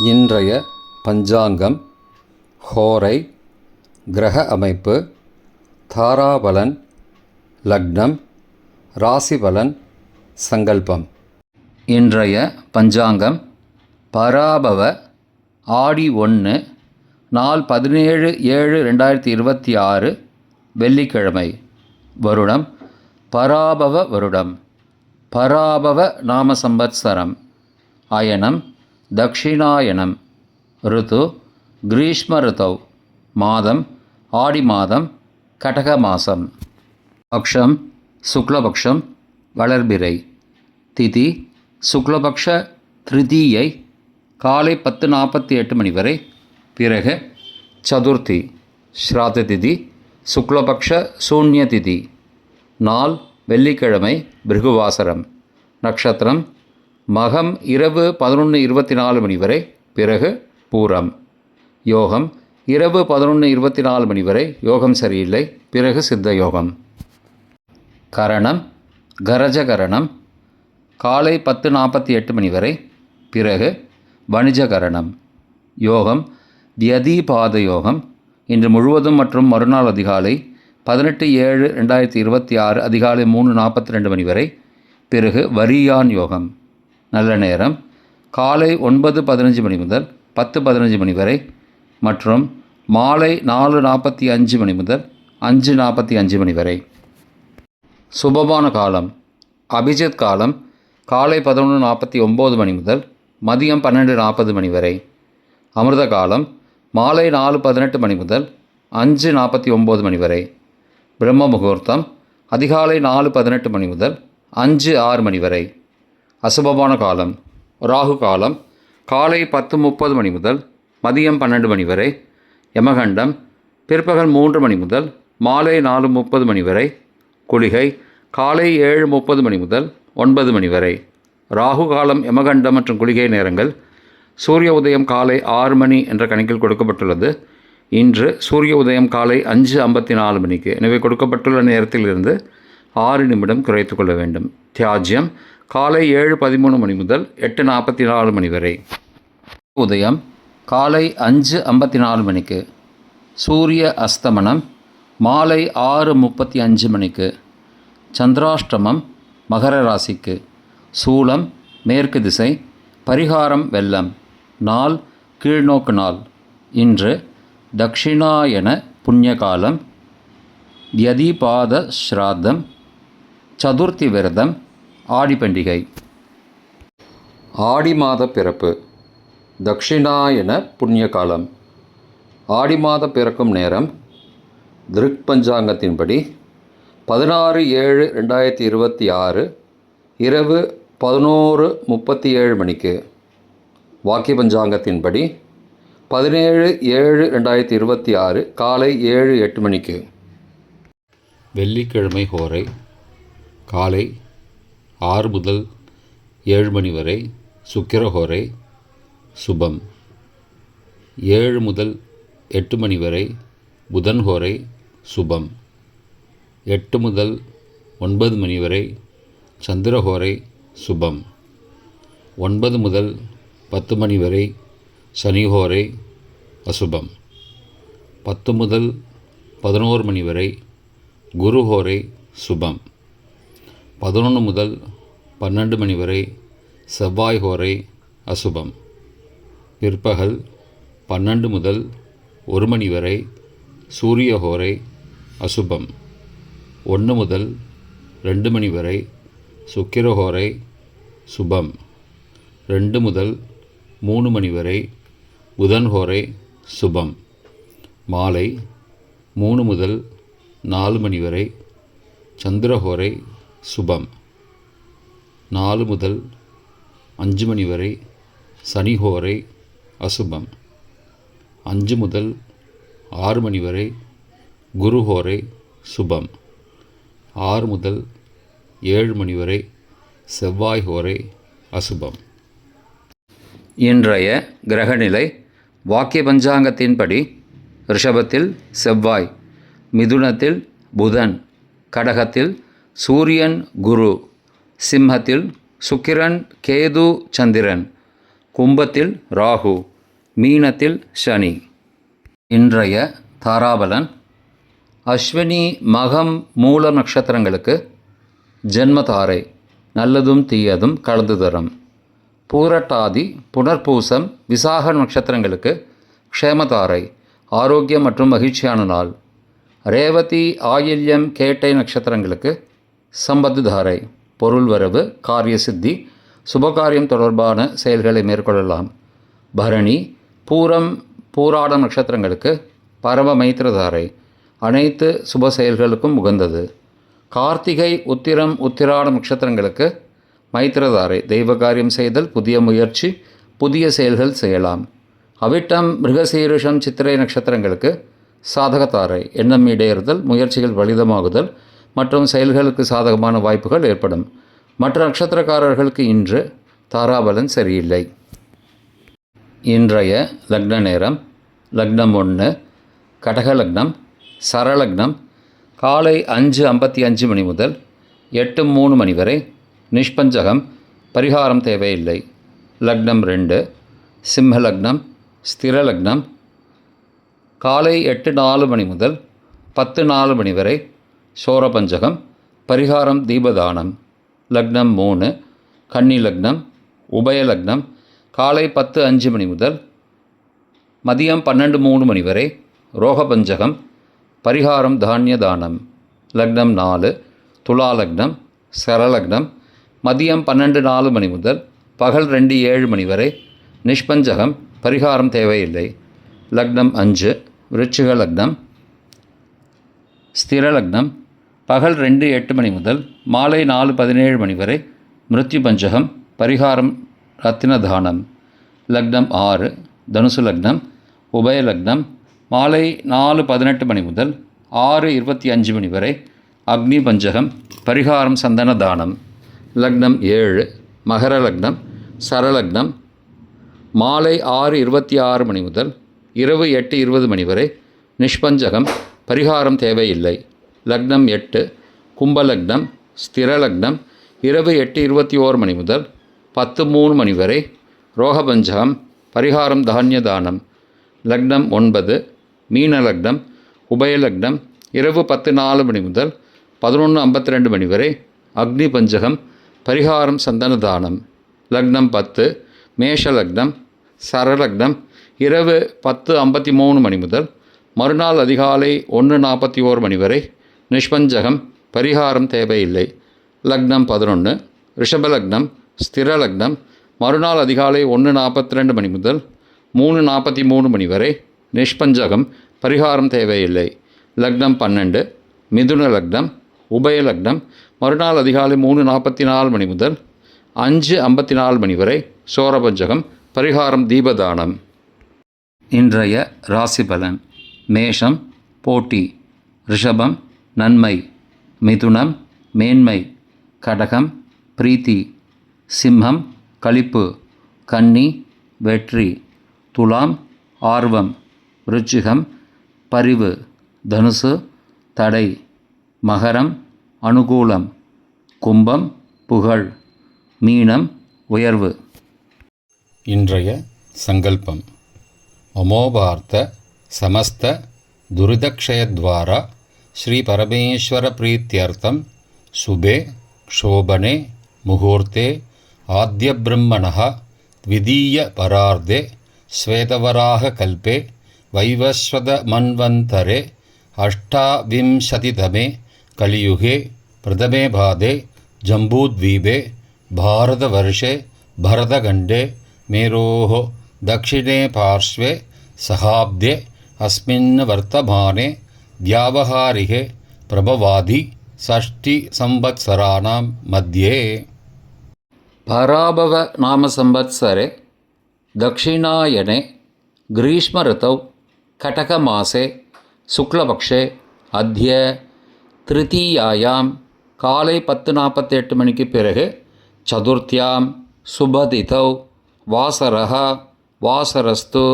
இன்றைய பஞ்சாங்கம், ஹோரை, கிரக அமைப்பு, தாராபலன், லக்னம், ராசிபலன், சங்கல்பம். இன்றைய பஞ்சாங்கம் பராபவ ஆடி 1 நாள் 17/7/2026 வெள்ளிக்கிழமை. வருடம் பராபவ வருடம். பராபவ நாம சம்பத்சரம். அயனம் தக்ஷிணாயனம். ருது கிரீஷ்ம ருதௌ. மாதம் ஆடி மாதம், கடக மாதம். பக்ஷம் சுக்லபக்ஷம், வளர்பிறை. திதி சுக்லபக்ஷ திருதீயை காலை 10:48 மணி வரை. பிறகு சதுர்த்தி ஸ்ராத்த திதி, சுக்லபக்ஷ சூன்ய திதி. நாள் வெள்ளிக்கிழமை, பிருகுவாசரம். நட்சத்திரம் மகம் இரவு 11:24 மணி வரை. பிறகு பூரம். யோகம் இரவு 11:24 மணி வரை. யோகம் சரியில்லை. பிறகு சித்த யோகம். கரணம் கரஜகரணம் காலை 10:48 மணி வரை. பிறகு வணிஜகரணம். யோகம் வியதிபாத யோகம் இன்று முழுவதும் மற்றும் மறுநாள் அதிகாலை 18/7/2026 அதிகாலை 3:42 மணி வரை. பிறகு வரியான் யோகம். நல்ல நேரம் காலை 9:15 மணி முதல் 10:15 மணி வரை மற்றும் மாலை 4:45 மணி முதல் 5:45 மணி வரை. சுபமான காலம் அபிஜித் காலம் காலை 11:49 மணி முதல் மதியம் 12:40 மணி வரை. அமிர்த காலம் மாலை 4:18 மணி முதல் 5:49 மணி வரை. பிரம்ம முகூர்த்தம் அதிகாலை 4:18 மணி முதல் 5:06 மணி வரை. அசுபமான காலம் ராகு காலம் காலை 10:30 மணி முதல் மதியம் 12 மணி வரை. யமகண்டம் பிற்பகல் 3 மணி முதல் மாலை 4:30 மணி வரை. குளிகை காலை 7:30 மணி முதல் 9 மணி வரை. ராகு காலம், யமகண்டம் மற்றும் குளிகை நேரங்கள். சூரிய உதயம் காலை 6 மணி என்ற கணக்கில் கொடுக்கப்பட்டுள்ளது. இன்று சூரிய உதயம் காலை 5:54 மணிக்கு. எனவே கொடுக்கப்பட்டுள்ள நேரத்திலிருந்து 6 நிமிடம் குறைத்து கொள்ள வேண்டும். தியாஜ்யம் காலை 7:13 மணி முதல் 8:44 மணி வரை. உதயம் காலை 5:54 மணிக்கு. சூரிய அஸ்தமனம் மாலை 6:35 மணிக்கு. சந்திராஷ்டமம் மகர ராசிக்கு. சூலம் மேற்கு திசை. பரிகாரம் வெள்ளம். நாள் கீழ்நோக்கு நாள். இன்று தக்ஷிணாயன புண்ணியகாலம். வியதிபாத ஸ்ராத்தம். சதுர்த்தி விரதம். ஆடி பண்டிகை. ஆடி மாத பிறப்பு. தக்ஷிணாயன புண்ணியகாலம். ஆடி மாத பிறக்கும் நேரம் திருக் பஞ்சாங்கத்தின்படி 16/7/2026 இரவு 11:37 மணிக்கு. வாக்கிய பஞ்சாங்கத்தின்படி 17/7/2026 காலை 7:08 மணிக்கு. வெள்ளிக்கிழமை ஹோரை காலை 6 முதல் 7 மணி வரை. சுக்கிர ஹோரை சுபம். 7 முதல் 8 மணி வரை புதன் ஹோரை சுபம். 8 முதல் 9 மணி வரை சந்திரஹோரை சுபம். 9 முதல் 10 மணி வரை சனிஹோரை அசுபம். 10 முதல் 11 மணி வரை குருஹோரை சுபம். 11 முதல் 12 மணி வரை செவ்வாய் ஹோரை அசுபம். பிற்பகல் 12 முதல் 1 மணி வரை சூரிய ஹோரை அசுபம். 1 முதல் 2 மணி வரை சுக்கிரஹோரை சுபம். 2 முதல் 3 மணி வரை புதன் ஹோரை சுபம். மாலை 3 முதல் 4 மணி வரை சந்திரஹோரை சுபம். 4 முதல் 5 மணி வரை சனிஹோரை அசுபம். 5 முதல் 6 மணி வரை குருஹோரை சுபம். 6 முதல் 7 மணி வரை செவ்வாய் ஹோரை அசுபம். இன்றைய கிரகநிலை வாக்கிய பஞ்சாங்கத்தின்படி ரிஷபத்தில் செவ்வாய், மிதுனத்தில் புதன், கடகத்தில் சூரியன் குரு, சிம்மத்தில் சுக்கிரன் கேது சந்திரன், கும்பத்தில் ராகு, மீனத்தில் சனி. இன்றைய தாராபலன். அஸ்வினி மகம் மூல நட்சத்திரங்களுக்கு ஜென்மதாரை நல்லதும் தீயதும் கலந்து தரும். பூரட்டாதி புனர்பூசம் விசாக நட்சத்திரங்களுக்கு க்ஷேமதாரை ஆரோக்கியம் மற்றும் மகிழ்ச்சியான நாள். ரேவதி ஆயில்யம் கேட்டை நட்சத்திரங்களுக்கு சம்பத்து தாரை பொருள் வரவு, காரிய சித்தி, சுபகாரியம் தொடர்பான செயல்களை மேற்கொள்ளலாம். பரணி பூரம் பூராடம் நட்சத்திரங்களுக்கு பரம மைத்திரதாரை அனைத்து சுப செயல்களுக்கும் உகந்தது. கார்த்திகை உத்திரம் உத்திராடம் நட்சத்திரங்களுக்கு மைத்திரதாரை தெய்வ காரியம் செய்தல், புதிய முயற்சி, புதிய செயல்கள் செய்யலாம். அவிட்டம் மிருகசீரிஷம் சித்திரை நட்சத்திரங்களுக்கு சாதகத்தாரை எண்ணம் ஈடேறுதல், முயற்சிகள் பலிதமாகுதல் மற்றும் செயல்களுக்கு சாதகமான வாய்ப்புகள் ஏற்படும். மற்ற நட்சத்திரக்காரர்களுக்கு இன்று தாராபலன் சரியில்லை. இன்றைய லக்ன நேரம். லக்னம் 1 கடக லக்னம், சரலக்னம் காலை 5:55 மணி முதல் 8:03 மணி வரை, நிஷ்பஞ்சகம், பரிகாரம் தேவையில்லை. லக்னம் 2 சிம்ம லக்னம், ஸ்திர லக்னம் காலை 8:04 மணி முதல் 10:04 மணி வரை, சோரபஞ்சகம், பரிகாரம் தீபதானம். லக்னம் 3 கன்னி லக்னம், உபய லக்னம் காலை 10:05 மணி முதல் மதியம் 12:03 மணி வரை, ரோகபஞ்சகம், பரிகாரம் தானிய தானம். லக்னம் 4 துலா லக்னம், சரலக்னம் மதியம் 12:04 மணி முதல் பகல் 2:07 மணி வரை, நிஷ்பஞ்சகம், பரிகாரம் தேவையில்லை. லக்னம் 5 விருச்சிக லக்னம், ஸ்திர லக்னம் பகல் 2:08 மணி முதல் மாலை 4:17 மணி வரை, மிருத்யு பஞ்சகம், பரிகாரம் ரத்தின தானம். லக்னம் 6 தனுசு லக்னம், உபய லக்னம் மாலை 4:18 மணி முதல் 6:25 மணி வரை, அக்னி பஞ்சகம், பரிகாரம் சந்தன தானம். லக்னம் 7 மகர லக்னம், சரலக்னம் மாலை 6:26 மணி முதல் இரவு 8:20 மணி வரை, நிஷ்பஞ்சகம், பரிகாரம் தேவையில்லை. லக்னம் 8 கும்பலக்னம், ஸ்திர லக்னம் இரவு 8:21 மணி முதல் 10:03 மணி வரை, ரோகபஞ்சகம், பரிகாரம் தானிய தானம். லக்னம் 9 மீன லக்னம், உபய லக்னம் இரவு 10:04 மணி முதல் 11:52 மணி வரை, அக்னி பஞ்சகம், பரிகாரம் சந்தன தானம். லக்னம் 10 மேஷ லக்னம், சரலக்னம் இரவு 10:53 மணி முதல் மறுநாள் அதிகாலை 1:41 மணி வரை, நிஷ்பஞ்சகம், பரிகாரம் தேவையில்லை. லக்னம் 11 ரிஷபலக்னம், ஸ்திர லக்னம் மறுநாள் அதிகாலை 1:42 மணி முதல் 3:43 மணி வரை, நிஷ்பஞ்சகம், பரிகாரம் தேவையில்லை. லக்னம் 12 மிதுன லக்னம், உபய லக்னம் மறுநாள் அதிகாலை 3:44 மணி முதல் 5:54 மணி வரை, சோரபஞ்சகம், பரிகாரம் தீபதானம். இன்றைய ராசி பலன். மேஷம் போட்டி, ரிஷபம் நன்மை, மிதுனம் மேன்மை, கடகம் பிரீத்தி, சிம்மம் களிப்பு, கன்னி வெற்றி, துலாம் ஆர்வம், விருச்சிகம் பரிவு, தனுசு தடை, மகரம் அனுகூலம், கும்பம் புகழ், மீனம் உயர்வு. இன்றைய சங்கல்பம். அமோபார்த்த சமஸ்த துரிதக்ஷயத்வாரா ஸ்ரீ பரமேஸ்வர பிரீத்தியர்த்தம் சுபே க்ஷோபனே முகூர்த்தே ஆத்ய பிரம்மணः த்விதீய பரார்த்தே ஸ்வேதவராக கல்பே வைவஸ்வத மன்வந்தரே அஷ்டாவிம்சதிதமே கலியுகே பிரதமே பாதே ஜம்பூத்வீபே பாரதவர்ஷே பரதகண்டே மேரோः दक्षिणे पार्श्वे सहाब्दे अस्मिन् वर्तमाने व्यावहारिके प्रभवादि षष्टिसंवत्सराणां मध्ये पराभव नाम संवत्सरे दक्षिणायने ग्रीष्म ऋतौ कटकमासे शुक्लपक्षे अद्य तृतीयायां काले 10:48 मणिक्कु पिறகு चतुर्थ्यां शुभतिथौ वासरः वासरस्तु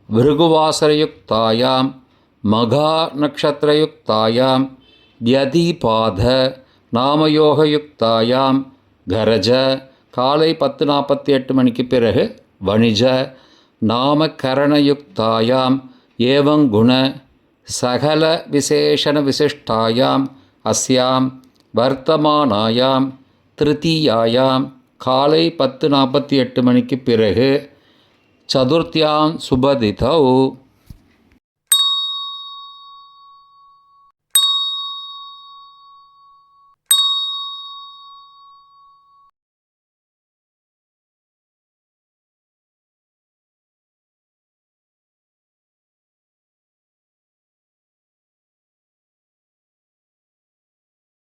भृगुवासरयुक्तायां मघानक्षत्रयुक्तायां द्यतिपाद नामयोगयुक्तायां गरज காலை 10:48 மணிக்கு பிறகு वणिज नामकरणयुक्तायाम् एवं गुण सकलविशेषणविशिष्टायाम् अस्यां वर्तमानायां திருத்தீயாயாம் காலை 10:48 மணிக்கு பிறகு சதுர்த்தியாம் சுபதிதௌ